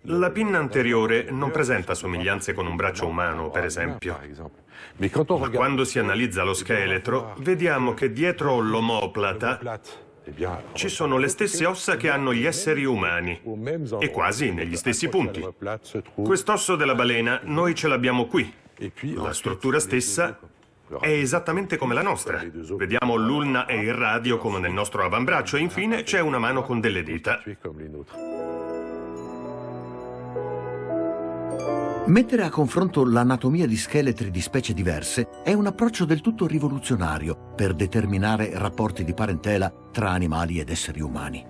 S10: La pinna anteriore non presenta somiglianze con un braccio umano, per esempio. Ma quando si analizza lo scheletro, vediamo che dietro l'omoplata ci sono le stesse ossa che hanno gli esseri umani, e quasi negli stessi punti. Quest'osso della balena noi ce l'abbiamo qui. La struttura stessa è esattamente come la nostra. Vediamo l'ulna e il radio come nel nostro avambraccio, e infine c'è una mano con delle dita.
S2: Mettere a confronto l'anatomia di scheletri di specie diverse è un approccio del tutto rivoluzionario per determinare rapporti di parentela tra animali ed esseri umani.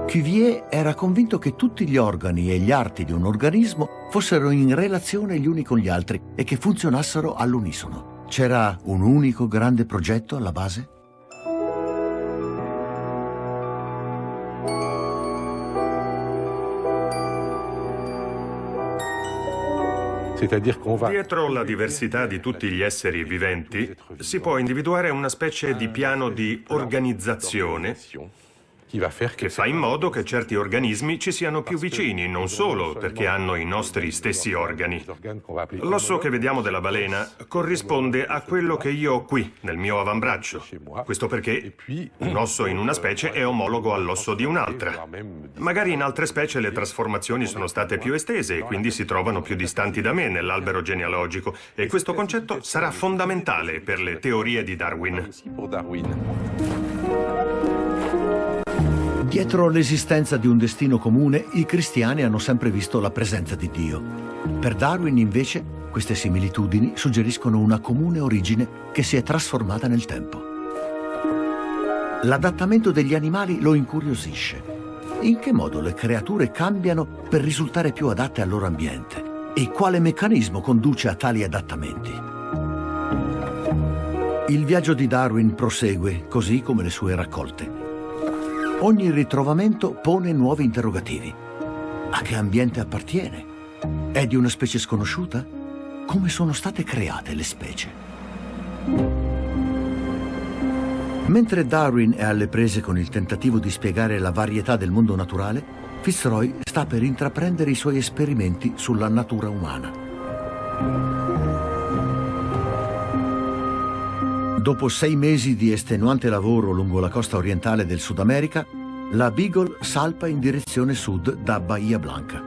S2: Cuvier era convinto che tutti gli organi e gli arti di un organismo fossero in relazione gli uni con gli altri e che funzionassero all'unisono. C'era un unico grande progetto alla base?
S10: Dietro la diversità di tutti gli esseri viventi si può individuare una specie di piano di organizzazione che fa in modo che certi organismi ci siano più vicini, non solo perché hanno i nostri stessi organi. L'osso che vediamo della balena corrisponde a quello che io ho qui, nel mio avambraccio. Questo perché un osso in una specie è omologo all'osso di un'altra. Magari in altre specie le trasformazioni sono state più estese e quindi si trovano più distanti da me nell'albero genealogico, e questo concetto sarà fondamentale per le teorie di Darwin.
S2: Dietro l'esistenza di un destino comune, i cristiani hanno sempre visto la presenza di Dio. Per Darwin, invece, queste similitudini suggeriscono una comune origine che si è trasformata nel tempo. L'adattamento degli animali lo incuriosisce. In che modo le creature cambiano per risultare più adatte al loro ambiente? E quale meccanismo conduce a tali adattamenti? Il viaggio di Darwin prosegue, così come le sue raccolte. Ogni ritrovamento pone nuovi interrogativi. A che ambiente appartiene? È di una specie sconosciuta? Come sono state create le specie? Mentre Darwin è alle prese con il tentativo di spiegare la varietà del mondo naturale, Fitzroy sta per intraprendere i suoi esperimenti sulla natura umana. Dopo 6 mesi di estenuante lavoro lungo la costa orientale del Sud America, la Beagle salpa in direzione sud da Bahia Blanca.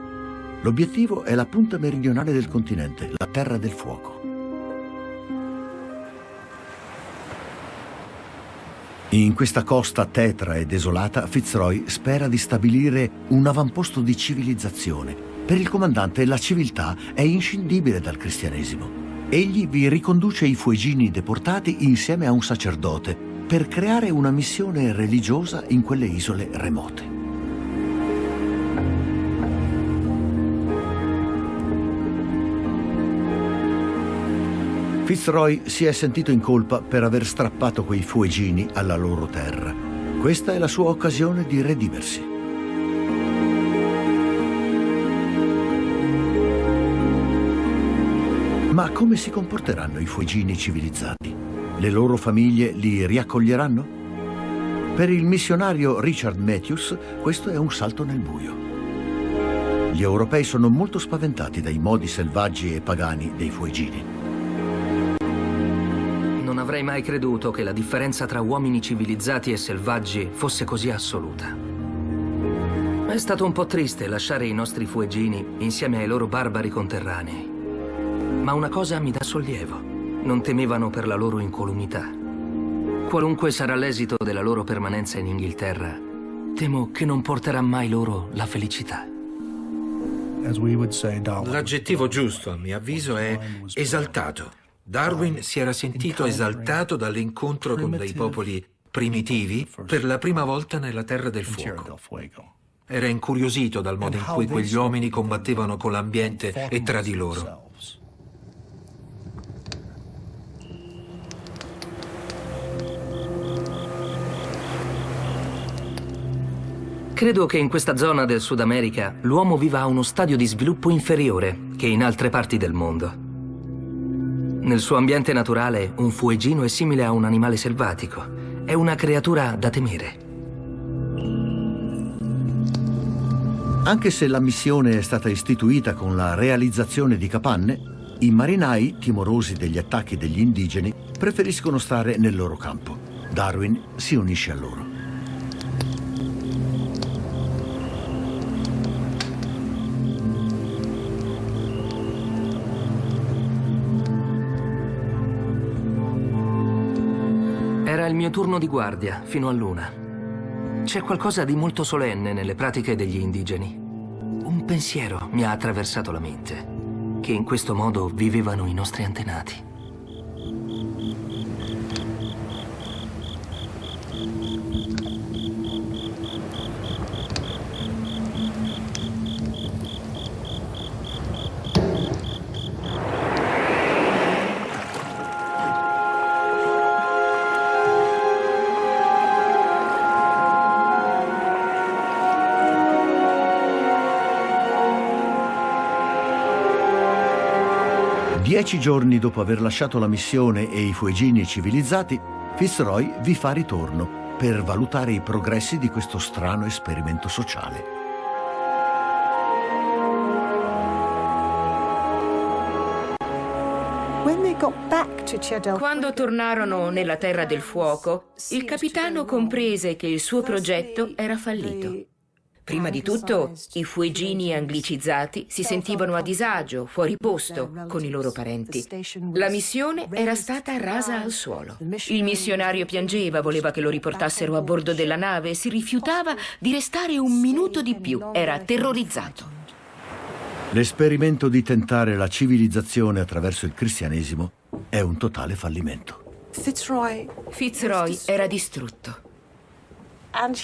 S2: L'obiettivo è la punta meridionale del continente, la Terra del Fuoco. In questa costa tetra e desolata, Fitzroy spera di stabilire un avamposto di civilizzazione. Per il comandante la civiltà è inscindibile dal cristianesimo. Egli vi riconduce i fuegini deportati insieme a un sacerdote per creare una missione religiosa in quelle isole remote. Fitzroy si è sentito in colpa per aver strappato quei fuegini alla loro terra. Questa è la sua occasione di redimersi. Ma come si comporteranno i fuegini civilizzati? Le loro famiglie li riaccoglieranno? Per il missionario Richard Matthews questo è un salto nel buio. Gli europei sono molto spaventati dai modi selvaggi e pagani dei fuegini.
S4: Non avrei mai creduto che la differenza tra uomini civilizzati e selvaggi fosse così assoluta. È stato un po' triste lasciare i nostri fuegini insieme ai loro barbari conterranei. Ma una cosa mi dà sollievo. Non temevano per la loro incolumità. Qualunque sarà l'esito della loro permanenza in Inghilterra, temo che non porterà mai loro la felicità.
S5: L'aggettivo giusto, a mio avviso, è esaltato. Darwin si era sentito esaltato dall'incontro con dei popoli primitivi per la prima volta nella Terra del Fuoco. Era incuriosito dal modo in cui quegli uomini combattevano con l'ambiente e tra di loro.
S4: Credo che in questa zona del Sud America l'uomo viva a uno stadio di sviluppo inferiore che in altre parti del mondo. Nel suo ambiente naturale, un fuegino è simile a un animale selvatico. È una creatura da temere.
S2: Anche se la missione è stata istituita con la realizzazione di capanne, i marinai, timorosi degli attacchi degli indigeni, preferiscono stare nel loro campo. Darwin si unisce a loro.
S4: Era il mio turno di guardia, fino all'una. C'è qualcosa di molto solenne nelle pratiche degli indigeni. Un pensiero mi ha attraversato la mente, che in questo modo vivevano i nostri antenati.
S2: Dieci giorni dopo aver lasciato la missione e i fuegini civilizzati, Fitzroy vi fa ritorno per valutare i progressi di questo strano esperimento sociale.
S3: Quando tornarono nella Terra del Fuoco, il capitano comprese che il suo progetto era fallito. Prima di tutto, i fueggini anglicizzati si sentivano a disagio, fuori posto, con i loro parenti. La missione era stata rasa al suolo. Il missionario piangeva, voleva che lo riportassero a bordo della nave e si rifiutava di restare un minuto di più. Era terrorizzato.
S2: L'esperimento di tentare la civilizzazione attraverso il cristianesimo è un totale fallimento.
S3: Fitzroy era distrutto.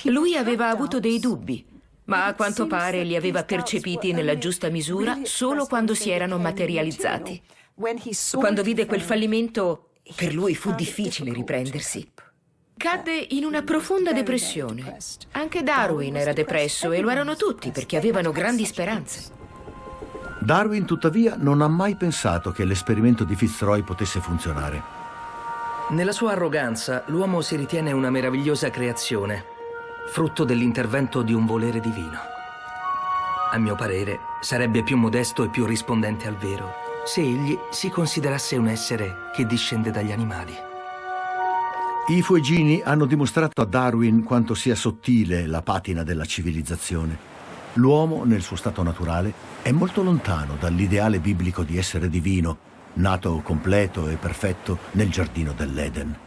S3: Lui aveva avuto dei dubbi, ma a quanto pare li aveva percepiti nella giusta misura solo quando si erano materializzati. Quando vide quel fallimento, per lui fu difficile riprendersi. Cadde in una profonda depressione. Anche Darwin era depresso e lo erano tutti perché avevano grandi speranze.
S2: Darwin, tuttavia, non ha mai pensato che l'esperimento di Fitzroy potesse funzionare.
S4: Nella sua arroganza, l'uomo si ritiene una meravigliosa creazione, frutto dell'intervento di un volere divino. A mio parere, sarebbe più modesto e più rispondente al vero se egli si considerasse un essere che discende dagli animali.
S2: I fueggini hanno dimostrato a Darwin quanto sia sottile la patina della civilizzazione. L'uomo, nel suo stato naturale, è molto lontano dall'ideale biblico di essere divino, nato completo e perfetto nel giardino dell'Eden.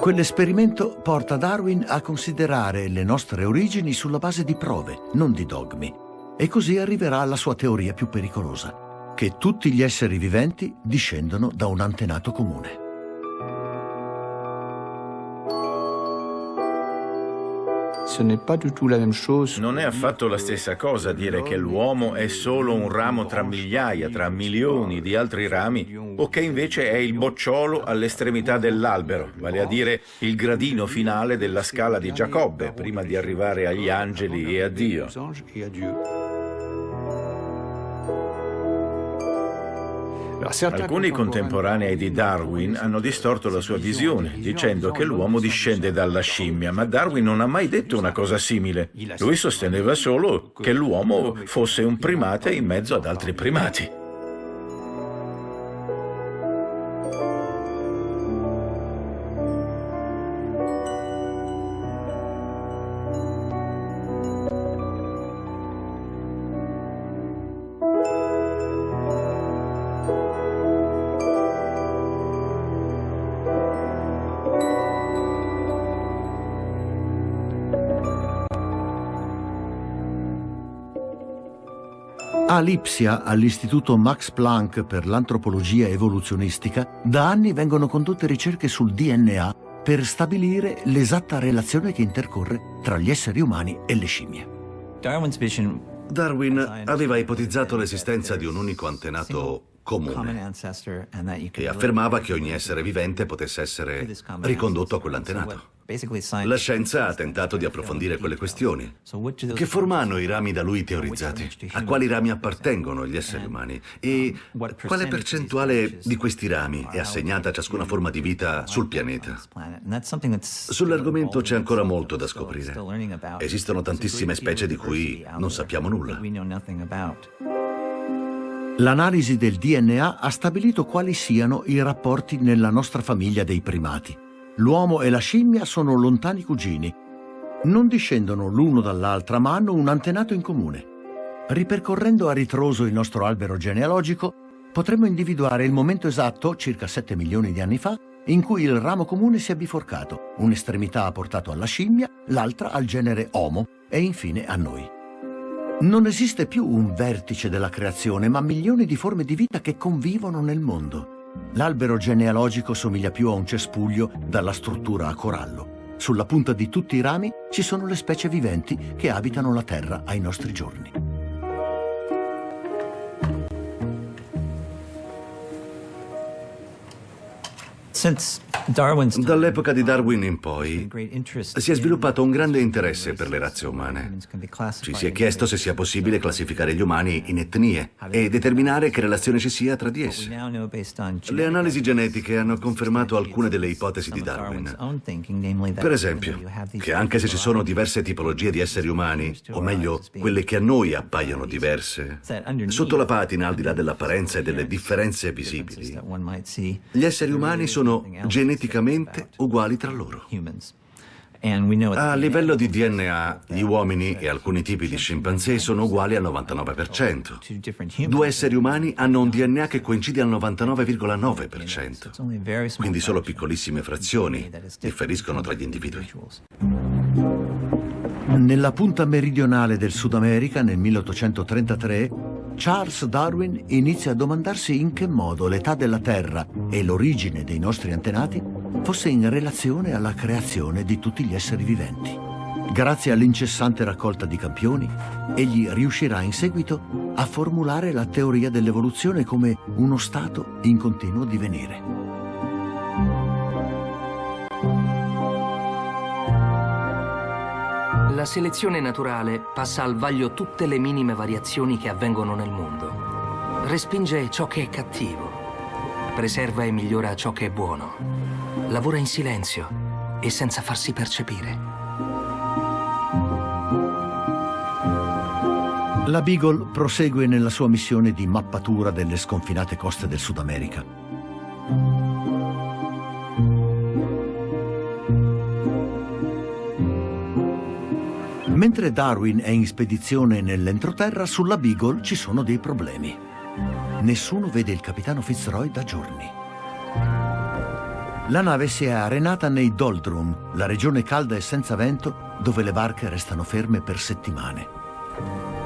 S2: Quell'esperimento porta Darwin a considerare le nostre origini sulla base di prove, non di dogmi, e così arriverà alla sua teoria più pericolosa, che tutti gli esseri viventi discendono da un antenato comune.
S11: Non è affatto la stessa cosa dire che l'uomo è solo un ramo tra migliaia, tra milioni di altri rami, o che invece è il bocciolo all'estremità dell'albero, vale a dire il gradino finale della scala di Giacobbe, prima di arrivare agli angeli e a Dio. Alcuni contemporanei di Darwin hanno distorto la sua visione, dicendo che l'uomo discende dalla scimmia, ma Darwin non ha mai detto una cosa simile. Lui sosteneva solo che l'uomo fosse un primate in mezzo ad altri primati.
S2: A Lipsia, all'Istituto Max Planck per l'antropologia evoluzionistica, da anni vengono condotte ricerche sul DNA per stabilire l'esatta relazione che intercorre tra gli esseri umani e le scimmie.
S6: Darwin aveva ipotizzato l'esistenza di un unico antenato comune e affermava che ogni essere vivente potesse essere ricondotto a quell'antenato. La scienza ha tentato di approfondire quelle questioni. Che forma hanno i rami da lui teorizzati? A quali rami appartengono gli esseri umani? E quale percentuale di questi rami è assegnata a ciascuna forma di vita sul pianeta? Sull'argomento c'è ancora molto da scoprire. Esistono tantissime specie di cui non sappiamo nulla.
S2: L'analisi del DNA ha stabilito quali siano i rapporti nella nostra famiglia dei primati. L'uomo e la scimmia sono lontani cugini. Non discendono l'uno dall'altra, ma hanno un antenato in comune. Ripercorrendo a ritroso il nostro albero genealogico, potremmo individuare il momento esatto, circa 7 milioni di anni fa, in cui il ramo comune si è biforcato. Un'estremità ha portato alla scimmia, l'altra al genere Homo e infine a noi. Non esiste più un vertice della creazione, ma milioni di forme di vita che convivono nel mondo. L'albero genealogico somiglia più a un cespuglio dalla struttura a corallo. Sulla punta di tutti i rami ci sono le specie viventi che abitano la Terra ai nostri giorni.
S6: Dall'epoca di Darwin in poi si è sviluppato un grande interesse per le razze umane. Ci si è chiesto se sia possibile classificare gli umani in etnie e determinare che relazione ci sia tra di essi. Le analisi genetiche hanno confermato alcune delle ipotesi di Darwin. Per esempio, che anche se ci sono diverse tipologie di esseri umani, o meglio, quelle che a noi appaiono diverse, sotto la patina, al di là dell'apparenza e delle differenze visibili, gli esseri umani sono geneticamente uguali tra loro. A livello di DNA, gli uomini e alcuni tipi di scimpanzé sono uguali al 99%. Due esseri umani hanno un DNA che coincide al 99,9%. Quindi solo piccolissime frazioni differiscono tra gli individui.
S2: Nella punta meridionale del Sud America, nel 1833, Charles Darwin inizia a domandarsi in che modo l'età della Terra e l'origine dei nostri antenati fosse in relazione alla creazione di tutti gli esseri viventi. Grazie all'incessante raccolta di campioni, egli riuscirà in seguito a formulare la teoria dell'evoluzione come uno stato in continuo divenire.
S4: La selezione naturale passa al vaglio tutte le minime variazioni che avvengono nel mondo. Respinge ciò che è cattivo, preserva e migliora ciò che è buono, lavora in silenzio e senza farsi percepire.
S2: La Beagle prosegue nella sua missione di mappatura delle sconfinate coste del Sud America. Mentre Darwin è in spedizione nell'entroterra, sulla Beagle ci sono dei problemi. Nessuno vede il capitano Fitzroy da giorni. La nave si è arenata nei Doldrum, la regione calda e senza vento, dove le barche restano ferme per settimane.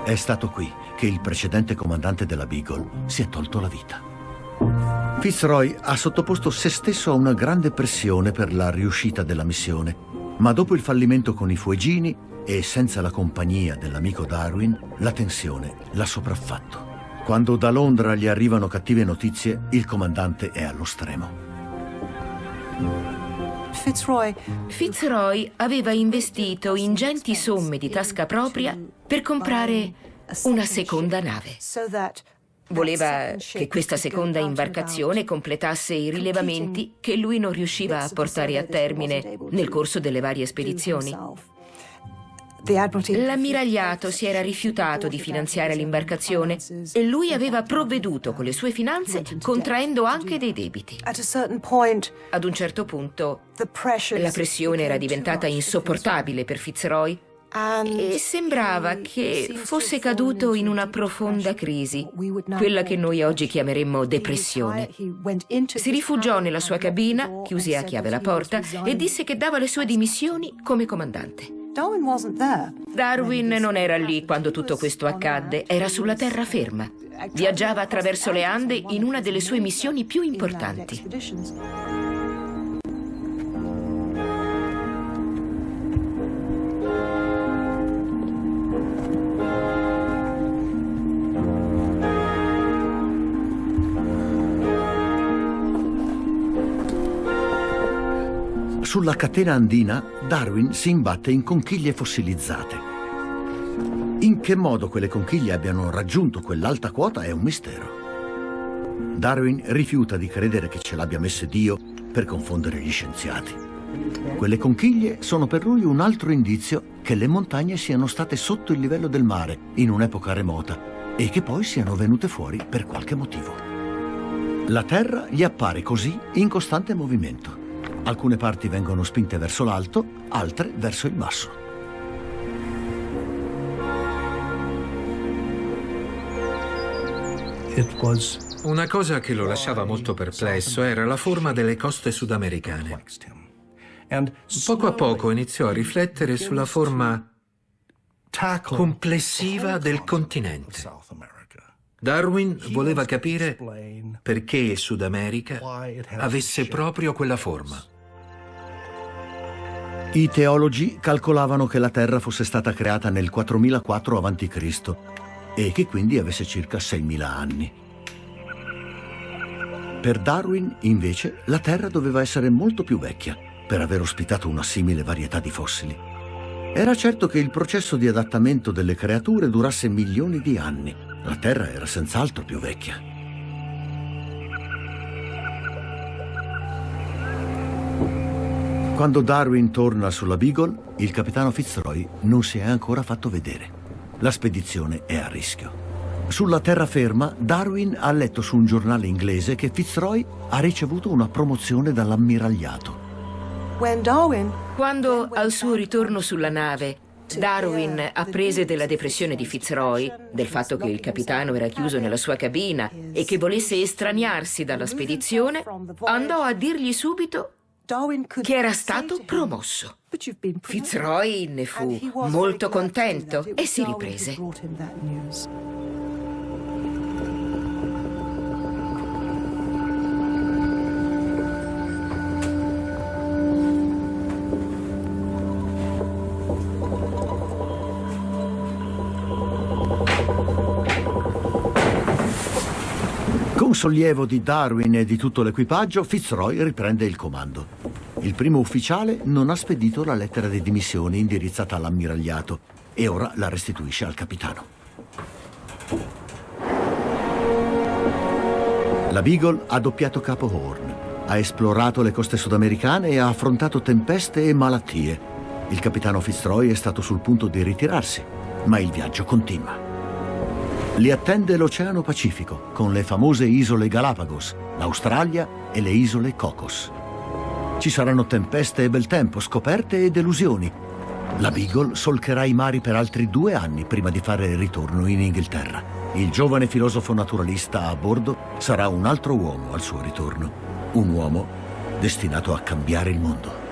S2: È stato qui che il precedente comandante della Beagle si è tolto la vita. Fitzroy ha sottoposto se stesso a una grande pressione per la riuscita della missione, ma dopo il fallimento con i fuegini e senza la compagnia dell'amico Darwin, la tensione l'ha sopraffatto. Quando da Londra gli arrivano cattive notizie, il comandante è allo stremo.
S3: Fitzroy aveva investito ingenti somme di tasca propria per comprare una seconda nave. Voleva che questa seconda imbarcazione completasse i rilevamenti che lui non riusciva a portare a termine nel corso delle varie spedizioni. L'ammiragliato si era rifiutato di finanziare l'imbarcazione e lui aveva provveduto con le sue finanze, contraendo anche dei debiti. Ad un certo punto la pressione era diventata insopportabile per Fitzroy e sembrava che fosse caduto in una profonda crisi, quella che noi oggi chiameremmo depressione. Si rifugiò nella sua cabina, chiuse a chiave la porta e disse che dava le sue dimissioni come comandante. Darwin non era lì quando tutto questo accadde, era sulla terraferma. Viaggiava attraverso le Ande in una delle sue missioni più importanti.
S2: Sulla catena andina, Darwin si imbatte in conchiglie fossilizzate. In che modo quelle conchiglie abbiano raggiunto quell'alta quota è un mistero. Darwin rifiuta di credere che ce l'abbia messe Dio per confondere gli scienziati. Quelle conchiglie sono per lui un altro indizio che le montagne siano state sotto il livello del mare in un'epoca remota e che poi siano venute fuori per qualche motivo. La Terra gli appare così in costante movimento. Alcune parti vengono spinte verso l'alto, altre verso il basso.
S5: Una cosa che lo lasciava molto perplesso era la forma delle coste sudamericane. Poco a poco iniziò a riflettere sulla forma complessiva del continente. Darwin voleva capire perché il Sud America avesse proprio quella forma.
S2: I teologi calcolavano che la Terra fosse stata creata nel 4004 a.C. e che quindi avesse circa 6.000 anni. Per Darwin, invece, la Terra doveva essere molto più vecchia per aver ospitato una simile varietà di fossili. Era certo che il processo di adattamento delle creature durasse milioni di anni. La Terra era senz'altro più vecchia. Quando Darwin torna sulla Beagle, il capitano Fitzroy non si è ancora fatto vedere. La spedizione è a rischio. Sulla terraferma, Darwin ha letto su un giornale inglese che Fitzroy ha ricevuto una promozione dall'ammiragliato.
S3: Quando al suo ritorno sulla nave Darwin apprese della depressione di Fitzroy, del fatto che il capitano era chiuso nella sua cabina e che volesse estraniarsi dalla spedizione, andò a dirgli subito che era stato promosso. Fitzroy ne fu molto contento e si riprese.
S2: Con sollievo di Darwin e di tutto l'equipaggio, Fitzroy riprende il comando. Il primo ufficiale non ha spedito la lettera di dimissioni indirizzata all'ammiragliato e ora la restituisce al capitano. La Beagle ha doppiato Capo Horn, ha esplorato le coste sudamericane e ha affrontato tempeste e malattie. Il capitano Fitzroy è stato sul punto di ritirarsi, ma il viaggio continua. Li attende l'Oceano Pacifico, con le famose isole Galapagos, l'Australia e le isole Cocos. Ci saranno tempeste e bel tempo, scoperte e delusioni. La Beagle solcherà i mari per altri 2 anni prima di fare il ritorno in Inghilterra. Il giovane filosofo naturalista a bordo sarà un altro uomo al suo ritorno. Un uomo destinato a cambiare il mondo.